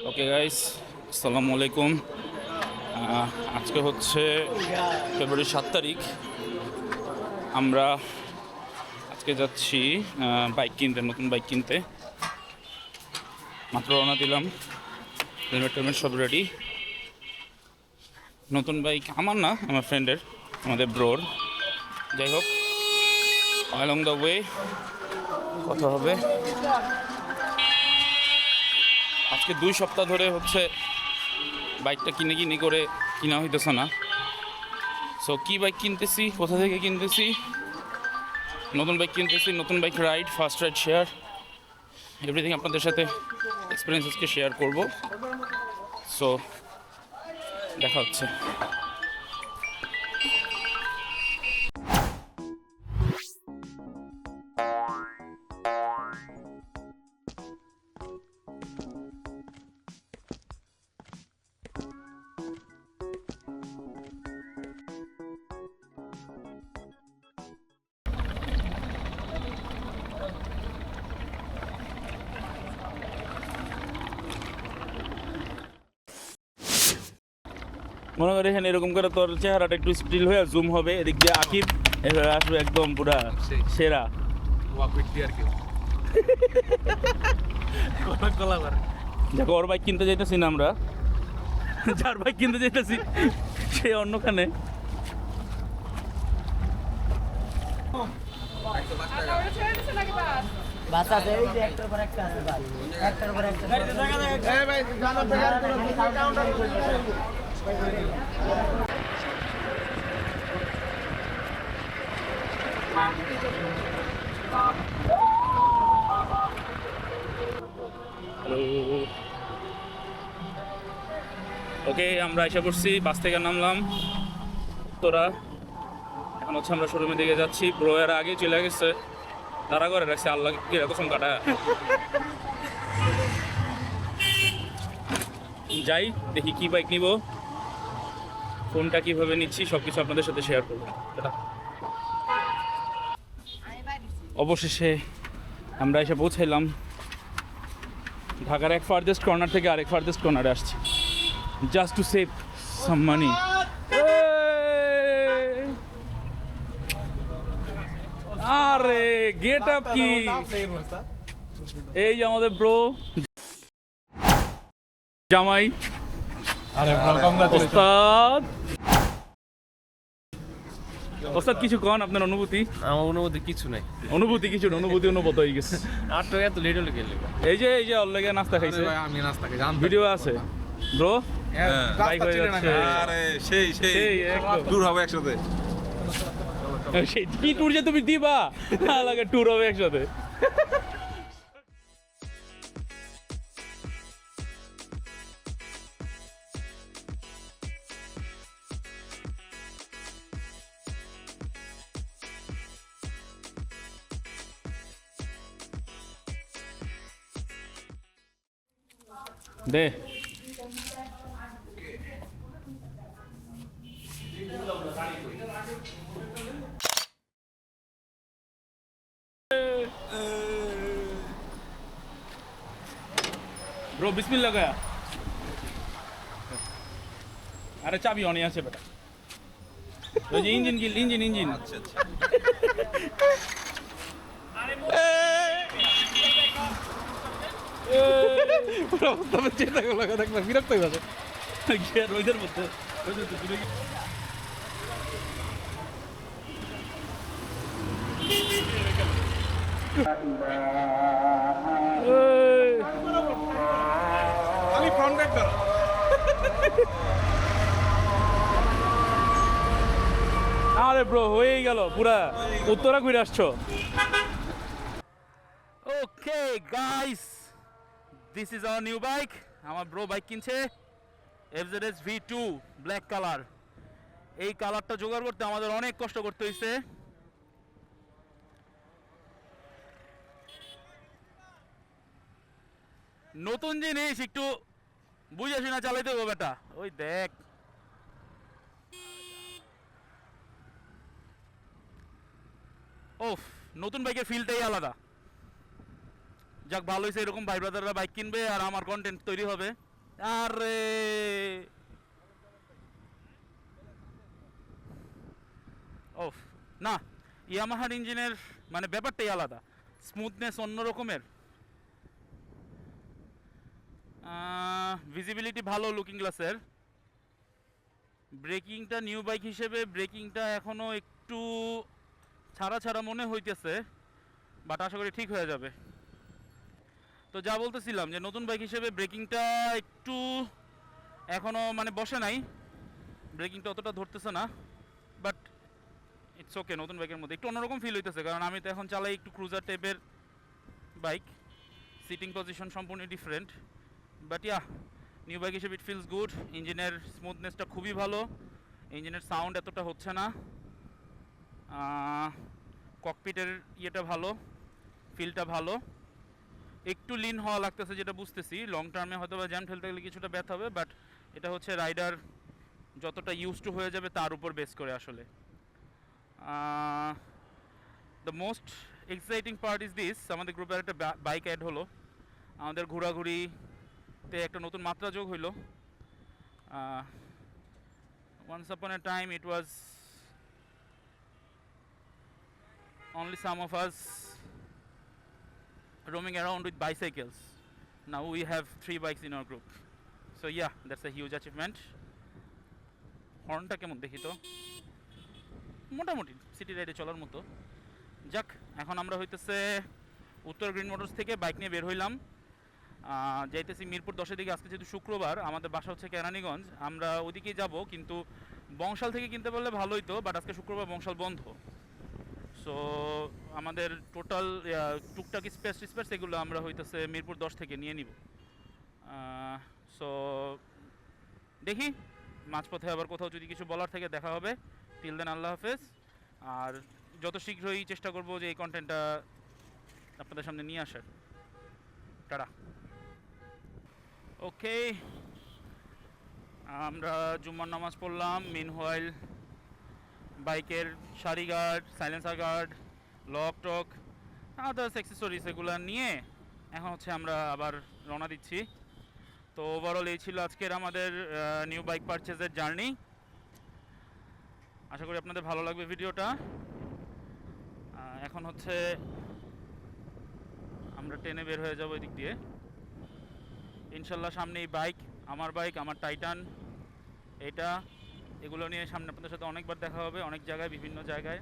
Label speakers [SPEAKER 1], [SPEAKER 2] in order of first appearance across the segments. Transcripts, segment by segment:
[SPEAKER 1] Okay guys, আসসালামু আলাইকুম। আজকে হচ্ছে ফেব্রুয়ারি 7 তারিখ। আমরা আজকে যাচ্ছি বাইক কিনতে, নতুন বাইক কিনতে। মাত্র রওনা দিলাম, হেলমেট টেলমেট সব রেডি। নতুন বাইক আমার না, আমার ফ্রেন্ডের, আমাদের ব্রোর। যাই হোক, অ্যালং দ্য ওয়ে কথা হবে। আজকে 2 সপ্তাহ ধরে হচ্ছে বাইকটা কিনে করে কিনা হইতেছে না। সো কী বাইক কিনতেছি, কোথা থেকে কিনতেছি, নতুন বাইক কিনতেছি, নতুন bike ride, first ride share, everything আপনাদের সাথে এক্সপিরিয়েন্সেসকে শেয়ার করব। সো দেখা হচ্ছে। মনে করি এখানে এরকম করে তোর চেহারাটা একটু স্টিল হয়ে জুম হবে, এদিক দিয়ে আকিব এভাবে আসবে একদম পুরা সেরা। দেখো, ওর বাইক কিনতে যাইতেছি না আমরা, যার বাইক কিনতে যাইতেছি সে অন্যখানে।
[SPEAKER 2] বাস আছে, এই যে একটার পর একটা আছে, বাস একটার পর একটা। এই ভাই জানো কাউন্টার
[SPEAKER 1] ওকে, আমরা এসে পড়ছি, বাস থেকে নামলাম তোরা। এখন হচ্ছে আমরা শোরুমের দিকে যাচ্ছি। ব্রো এর আগে চলে গেছে, তারা করে রাখছে। আল্লাহ কি কসম কাটা। যাই দেখি কি বাইক নিব, ফোনটা কিভাবে নিচ্ছি, সব কিছু আপনাদের সাথে শেয়ার করবো। অবশেষে আমরা এসে পৌঁছাইলাম। ঢাকার এক ফার্দেস্ট কর্নার থেকে আরেক ফার্দেস্ট কর্নারে আসছি, জাস্ট টু সেভ সাম মানি। আরে গেট আপ কি! এই যে আমাদের ব্রো জামাই, ওস্তাদ। ওস্তাদ কিছু কন, আপনার অনুভূতি?
[SPEAKER 3] আমার অনুভূতি কিছু নাই।
[SPEAKER 1] অনুভূতি কিছু না, অনুভূতি অনুভূত হয়ে গেছে।
[SPEAKER 3] আর তো এত লেট হলে গেলে
[SPEAKER 1] এই যে ওর লেগে নাস্তা খাইছে,
[SPEAKER 3] আমি নাস্তা খাই জানতাম।
[SPEAKER 1] ভিডিও আছে ব্রো। বাইক হয়ে যাচ্ছে,
[SPEAKER 4] আরে সেই সেই
[SPEAKER 1] সেই একদম।
[SPEAKER 4] দূর হবে একসাথে।
[SPEAKER 1] সেই কি ট্যুর যে তুমি দিবা, লাগে ট্যুর হবে একসাথে। দে ব্রো, বিসমিল্লাহ গয়া। আরে চাবি অনে আছে বেটা, ওই যে ইঞ্জিন গিল, ইঞ্জিন।
[SPEAKER 4] আচ্ছা আচ্ছা,
[SPEAKER 1] চিন্তা করলো দেখবে বিরক্ত হয়ে যাবে রোদের মধ্যে।
[SPEAKER 4] আমি ফ্রন্ট ব্যাক ধরো।
[SPEAKER 1] আরে ব্রো হয়েই গেল, পুরা উত্তরা ঘুরে আসছো। Okay guys, this is our new bike. আমার ব্রো বাইক কিনছে, FZS V2 ব্ল্যাক কালার। এই কালারটা জোগাড় করতে আমাদের অনেক কষ্ট করতে হয়েছে। নতুন জিনিস একটু বুঝে শুনে চালাইতে হবে বেটা। ওই দেখ, ওফ, নতুন বাইকের ফিলটাই আলাদা। যাক, ভালো হয়েছে, এরকম ভাই ব্রাদাররা বাইক কিনবে আর আমার কন্টেন্ট তৈরি হবে। আরে ওফ, না ইয়ামাহার ইঞ্জিনের মানে ব্যাপারটাই আলাদা, স্মুথনেস অন্য রকমের, ভিজিবিলিটি ভালো লুকিং গ্লাসের। ব্রেকিংটা নিউ বাইক হিসেবে ব্রেকিংটা এখনও একটু ছাড়া ছাড়া মনে হইতেছে, বাট আশা করি ঠিক হয়ে যাবে। তো যা বলতেছিলাম যে নতুন বাইক হিসেবে ব্রেকিংটা একটু এখনও মানে বসে নাই, ব্রেকিংটা অতটা ধরতেছে না, বাট ইটস ওকে। নতুন বাইকের মধ্যে একটু অন্যরকম ফিল হইতেছে, কারণ আমি তো এখন চালাই একটু ক্রুজার টাইপের বাইক, সিটিং পজিশন সম্পূর্ণ different, but yeah new bike হিসেবে ইট ফিলস গুড। ইঞ্জিনের স্মুথনেসটা খুবই ভালো, ইঞ্জিনের সাউন্ড এতটা হচ্ছে না, ককপিটের ইয়েটা ভালো, ফিলটা ভালো, একটু লিন হওয়া লাগতেছে যেটা বুঝতেছি, লং টার্মে হয়তো বা জ্যাম ঠেলতে গেলে কিছুটা ব্যথা হবে, বাট এটা হচ্ছে রাইডার যতটা ইউজ টু হয়ে যাবে তার উপর বেস করে আসলে। The most exciting part is this, আমাদের গ্রুপের একটা বাইক অ্যাড হলো, আমাদের ঘোরাঘুরিতে একটা নতুন মাত্রা যোগ হইলো। Once upon a time it was only some of us roaming around with bicycles. Now we have 3 bikes in our group. So yeah, that's a huge achievement. হর্নটা কেমন দেখি তো, মোটামুটি সিটি রাইডে চলার মতো। যাক, এখন আমরা হইতেছে উত্তর গ্রিন মোটরস থেকে বাইক নিয়ে বের হইলাম, যাইতেছি মিরপুর 10-এর দিকে। আজকে যেহেতু শুক্রবার, আমাদের বাসা হচ্ছে কেরানীগঞ্জ, আমরা ওদিকেই যাব, কিন্তু বংশাল থেকে কিনতে পারলে ভালোই তো, বাট আজকে শুক্রবার বংশাল বন্ধ। সো আমাদের টোটাল টুকটাক স্পেস এগুলো আমরা হইতেছে মিরপুর 10 থেকে নিয়ে নিব। সো দেখি মাঝপথে আবার কোথাও যদি কিছু বলার থেকে দেখা হবে। টিল দেন আল্লাহ হাফেজ, আর যত শীঘ্রই চেষ্টা করব যে এই কন্টেন্টটা আপনাদের সামনে নিয়ে আসার। টাটা। ওকে, আমরা জুম্মার নামাজ পড়লাম, মিনহোয়াইল বাইকের সারি গার্ড, সাইলেন্সার গার্ড, লক টক, আদার্স অ্যাক্সেসরিজ এগুলো নিয়ে এখন হচ্ছে আমরা আবার রওনা দিচ্ছি। তো ওভারঅল এই ছিল আজকের আমাদের নিউ বাইক পারচেজের জার্নি। আশা করি আপনাদের ভালো লাগবে ভিডিওটা। এখন হচ্ছে আমরা ট্রেনে বের হয়ে যাবো এদিক দিয়ে ইনশাল্লাহ। সামনে এই বাইক, আমার টাইটান, এগুলো নিয়ে সামনে আপনাদের সাথে অনেকবার দেখা হবে, অনেক জায়গায়, বিভিন্ন জায়গায়।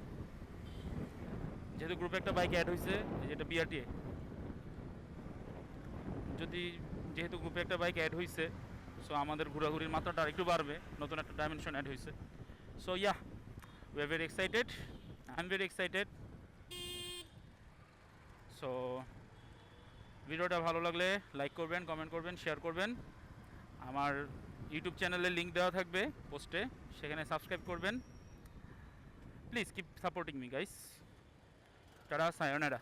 [SPEAKER 1] যেহেতু গ্রুপে একটা বাইক অ্যাড হয়েছে, যেটা বিআরটিএ, যেহেতু গ্রুপে একটা বাইক অ্যাড হয়েছে, সো আমাদের ঘোরাঘুরির মাত্রাটা আরেকটু বাড়বে, নতুন একটা ডাইমেনশন অ্যাড হয়েছে। So yeah, we are very excited, I am very excited. So ভিডিওটা ভালো লাগলে লাইক করবেন, কমেন্ট করবেন, শেয়ার করবেন। আমার ইউটিউব চ্যানেলের লিঙ্ক দেওয়া থাকবে পোস্টে, সেখানে সাবস্ক্রাইব করবেন। Please keep supporting me guys. Tata, সায়োনারা।